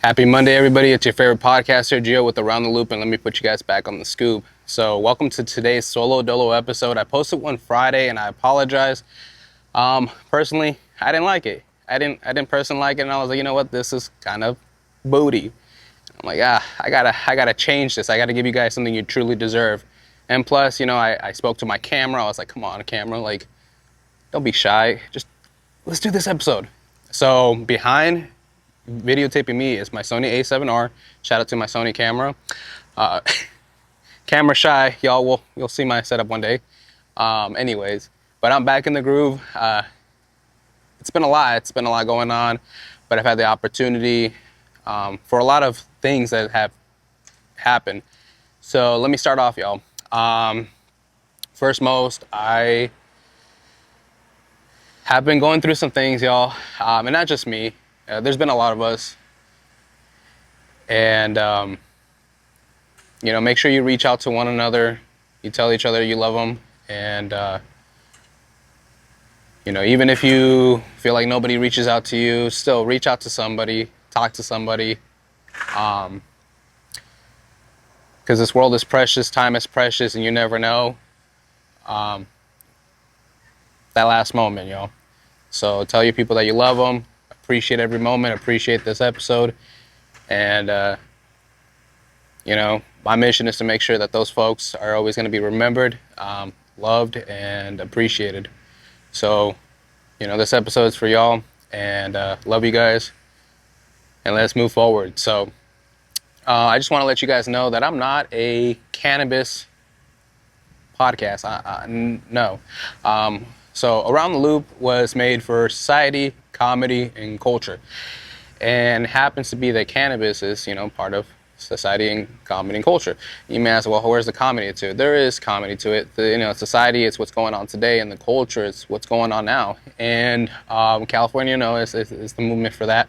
Happy Monday, everybody. It's your favorite podcaster, Gio, with Around the Loop, and let me put you guys back on the scoop. So welcome to today's Solo Dolo episode. I posted one Friday, and I apologize. Personally, I didn't like it. I didn't personally like it, and I was like, you know what, this is kind of booty. I'm like, I gotta change this. I gotta give you guys something you truly deserve. And plus, I spoke to my camera. I was like, come on, camera, like, don't be shy. Just let's do this episode. So behind videotaping me is my Sony A7R. Shout out to my Sony camera. Camera shy, you'll see my setup one day. Anyways, but I'm back in the groove. It's been a lot going on, but I've had the opportunity for a lot of things that have happened. So let me start off, y'all. First most, I have been going through some things, y'all, and not just me. There's been a lot of us, and make sure you reach out to one another. You tell each other you love them, and even if you feel like nobody reaches out to you, still reach out to somebody, talk to somebody, because this world is precious, time is precious, and you never know that last moment, y'all. So tell your people that you love them. Appreciate every moment, appreciate this episode, and my mission is to make sure that those folks are always going to be remembered, loved, and appreciated. So this episode is for y'all, and love you guys, and let's move forward. So I just want to let you guys know that I'm not a cannabis podcast. No. So Around the Loop was made for society, comedy, and culture, and happens to be that cannabis is part of society and comedy and culture. You may ask, well, where's the comedy to it? There is comedy to it. Society, it's what's going on today, and the culture, it's what's going on now. And California, is the movement for that.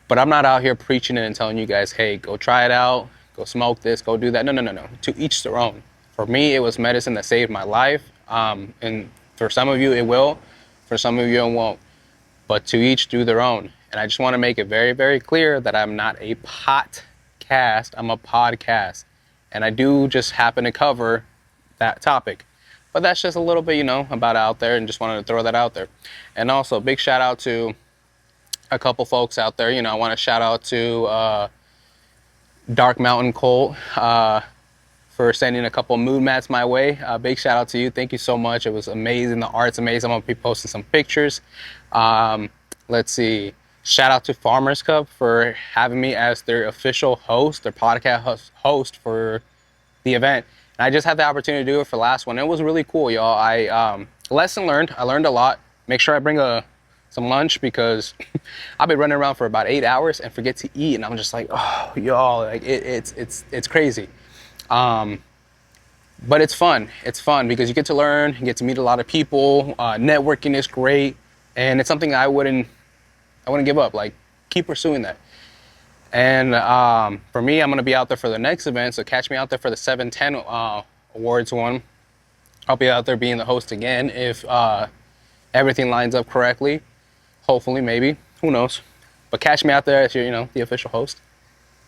But I'm not out here preaching it and telling you guys, hey, go try it out, go smoke this, go do that. No. To each their own. For me, it was medicine that saved my life, and for some of you, it will. For some of you, it won't. But to each do their own. And I just want to make it very, very clear that I'm not a podcast, I'm a podcast. And I do just happen to cover that topic. But that's just a little bit, about out there, and just wanted to throw that out there. And also, big shout out to a couple folks out there. I want to shout out to Dark Mountain Cult for sending a couple mood mats my way. Big shout out to you. Thank you so much. It was amazing. The art's amazing. I'm going to be posting some pictures. Let's see. Shout out to Farmers Cup for having me as their official host, their podcast host for the event. And I just had the opportunity to do it for the last one. It was really cool, y'all. Lesson learned. I learned a lot. Make sure I bring some lunch, because I've been running around for about 8 hours and forget to eat. And I'm just like, oh, y'all, like it's crazy. But it's fun. It's fun because you get to learn, you get to meet a lot of people. Networking is great, and it's something I wouldn't give up. Like, keep pursuing that. And for me, I'm going to be out there for the next event, so catch me out there for the 710 awards one. I'll be out there being the host again if everything lines up correctly. Hopefully, maybe. Who knows? But catch me out there as the official host.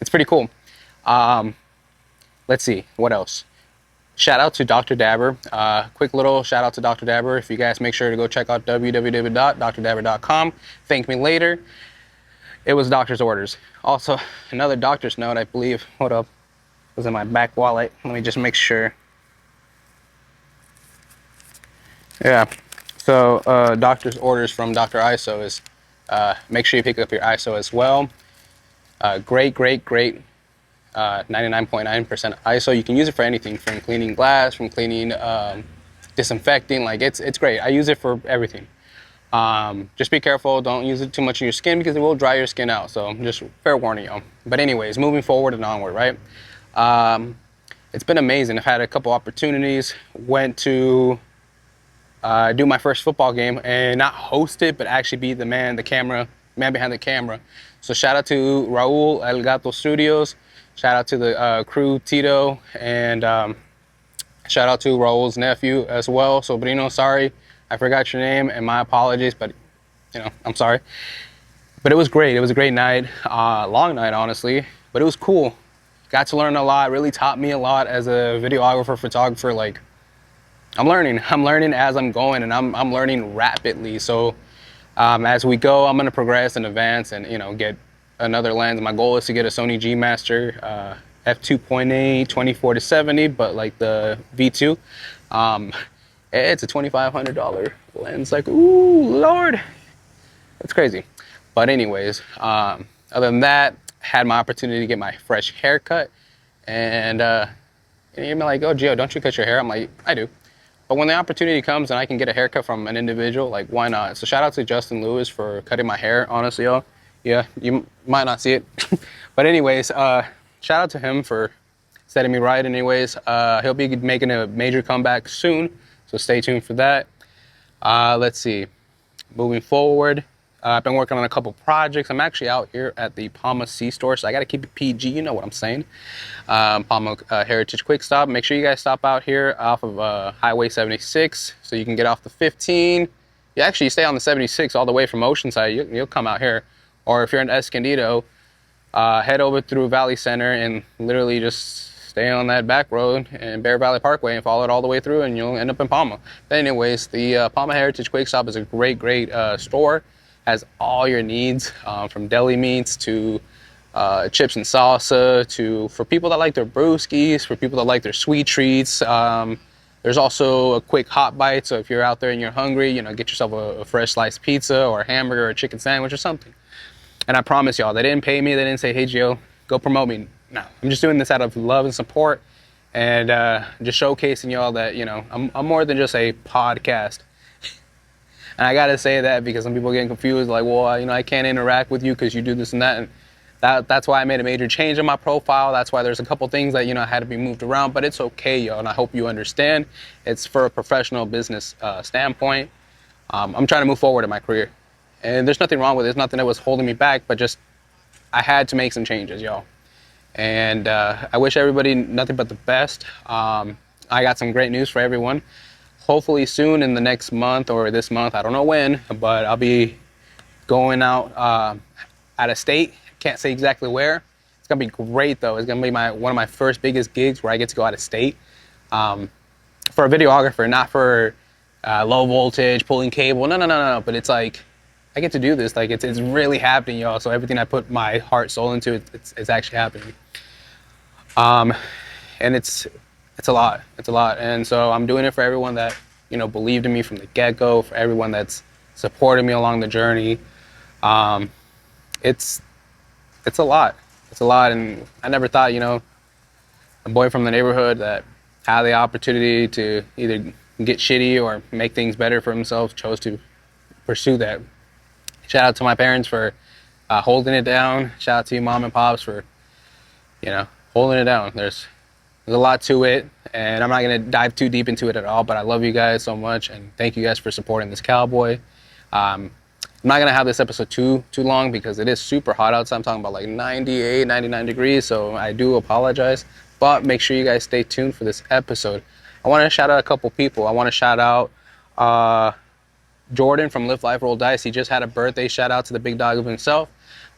It's pretty cool. Let's see, what else? Shout out to Dr. Dabber. Quick little shout out to Dr. Dabber. If you guys make sure to go check out www.drdabber.com. Thank me later. It was doctor's orders. Also, another doctor's note, I believe. Hold up. It was in my back wallet. Let me just make sure. Yeah. So, doctor's orders from Dr. ISO is make sure you pick up your ISO as well. Great 99.9% ISO. You can use it for anything, from cleaning glass, from cleaning, disinfecting. Like, it's great. I use it for everything. Just be careful. Don't use it too much on your skin, because it will dry your skin out. So just fair warning, y'all. But anyways, moving forward and onward, right? It's been amazing. I've had a couple opportunities. Went to do my first football game, and not host it, but actually be the man behind the camera. So shout out to Raul El Gato Studios. Shout out to the crew, Tito, and shout out to Raul's nephew as well, Sobrino. Sorry, I forgot your name, and my apologies, but I'm sorry. But it was great. It was a great night, long night, honestly. But it was cool. Got to learn a lot. Really taught me a lot as a videographer, photographer. Like, I'm learning. I'm learning as I'm going, and I'm learning rapidly. So as we go, I'm gonna progress and advance, and get another lens. My goal is to get a Sony G Master f2.8 24-70, but like the V2. It's a $2,500 lens. Like, ooh, Lord, that's crazy. But anyways, other than that, had my opportunity to get my fresh haircut, and you're like, oh, Gio, don't you cut your hair? I'm like, I do. But when the opportunity comes and I can get a haircut from an individual, like, why not? So shout out to Justin Lewis for cutting my hair, honestly, y'all. Yeah, you might not see it. But anyways, shout out to him for setting me right anyways. He'll be making a major comeback soon, so stay tuned for that. Let's see. Moving forward, I've been working on a couple projects. I'm actually out here at the Palma C store, so I got to keep it PG, you know what I'm saying. Palma Heritage Quick Stop. Make sure you guys stop out here off of Highway 76 so you can get off the 15. You actually stay on the 76 all the way from Oceanside. You'll come out here. Or if you're in Escondido, head over through Valley Center and literally just stay on that back road and Bear Valley Parkway and follow it all the way through, and you'll end up in Palma. But anyways, the Palma Heritage Quick Stop is a great store. Has all your needs, from deli meats to chips and salsa, for people that like their brewskis, for people that like their sweet treats. There's also a quick hot bite, so if you're out there and you're hungry, get yourself a fresh sliced pizza or a hamburger or a chicken sandwich or something. And I promise y'all, they didn't pay me. They didn't say, hey, Gio, go promote me. No, I'm just doing this out of love and support, and just showcasing y'all that, I'm more than just a podcast. And I gotta say that because some people are getting confused, like, well, I can't interact with you because you do this and that. And that's why I made a major change in my profile. That's why there's a couple things that, had to be moved around, but it's okay, yo, and I hope you understand. It's for a professional business standpoint. I'm trying to move forward in my career. And there's nothing wrong with it. There's nothing that was holding me back, but just I had to make some changes, y'all. And I wish everybody nothing but the best. I got some great news for everyone. Hopefully soon in the next month or this month, I don't know when, but I'll be going out out of state. Can't say exactly where. It's gonna be great though. It's gonna be one of my first biggest gigs where I get to go out of state for a videographer, not for low voltage pulling cable. No. But it's like I get to do this. Like it's really happening, y'all. So everything I put my heart, soul into, it's actually happening. And it's a lot. It's a lot. And so I'm doing it for everyone that, believed in me from the get-go, for everyone that's supported me along the journey. It's a lot. It's a lot. And I never thought, a boy from the neighborhood that had the opportunity to either get shitty or make things better for himself chose to pursue that. Shout out to my parents for holding it down. Shout out to you, mom and pops, for, holding it down. There's a lot to it, and I'm not going to dive too deep into it at all, but I love you guys so much, and thank you guys for supporting this cowboy. I'm not going to have this episode too long because it is super hot outside. I'm talking about like 98, 99 degrees, so I do apologize, but make sure you guys stay tuned for this episode. I want to shout out a couple people. I want to shout out Jordan from Live Life Roll Dice. He just had a birthday. Shout out to the big dog of himself.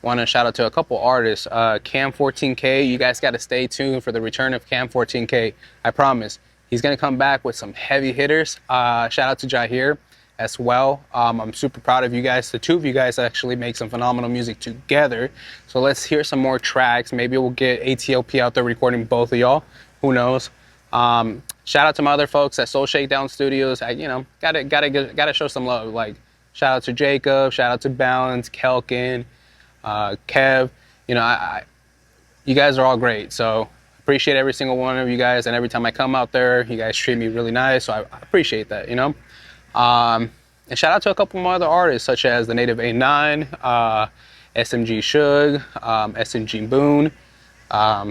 Want to shout out to a couple artists. Cam 14K, you guys got to stay tuned for the return of Cam 14K. I promise. He's going to come back with some heavy hitters. Shout out to Jahir as well. I'm super proud of you guys. The two of you guys actually make some phenomenal music together. So let's hear some more tracks. Maybe we'll get ATLP out there recording both of y'all. Who knows? Shout out to my other folks at Soul Shakedown Studios. Gotta show some love. Like, shout out to Jacob. Shout out to Balance, Kelkin, Kev. You guys are all great. So appreciate every single one of you guys. And every time I come out there, you guys treat me really nice. So I appreciate that. And shout out to a couple of my other artists, such as the Native A9, SMG Shug, SMG Boone.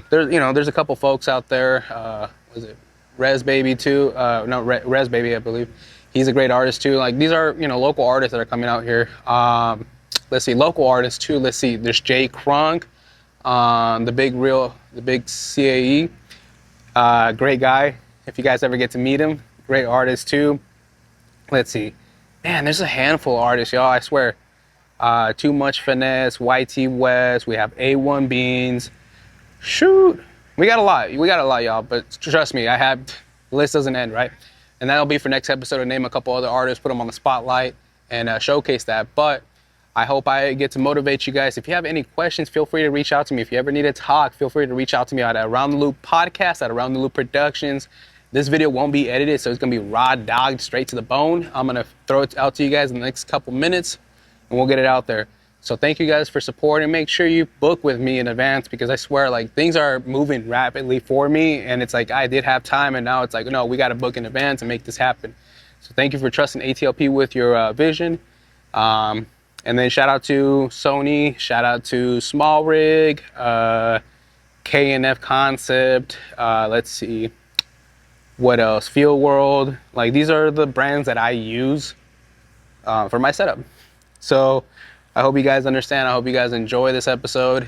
There's a couple folks out there. Was it Rez Baby too? No, Rez Baby, I believe. He's a great artist too. Like, these are, local artists that are coming out here. Let's see, local artists too. Let's see, there's Jay Crunk, the big CAE. Great guy. If you guys ever get to meet him, great artist too. Let's see. Man, there's a handful of artists, y'all, I swear. Too Much Finesse, YT West. We have A1 Beans. Shoot, we got a lot. We got a lot, y'all. But trust me, the list doesn't end, right? And that'll be for next episode to name a couple other artists, put them on the spotlight, and showcase that. But I hope I get to motivate you guys. If you have any questions, feel free to reach out to me. If you ever need to talk, feel free to reach out to me at Around the Loop Podcast, at Around the Loop Productions. This video won't be edited, so it's going to be raw dogged straight to the bone. I'm going to throw it out to you guys in the next couple minutes, and we'll get it out there. So thank you guys for supporting. Make sure you book with me in advance, because I swear, like, things are moving rapidly for me, and it's like I did have time, and now it's like, no, we got to book in advance and make this happen. So thank you for trusting ATLP with your vision. And then shout out to Sony, shout out to Small Rig, K&F Concept, let's see, what else, Field World. Like, these are the brands that I use for my setup. So I hope you guys understand. I hope you guys enjoy this episode.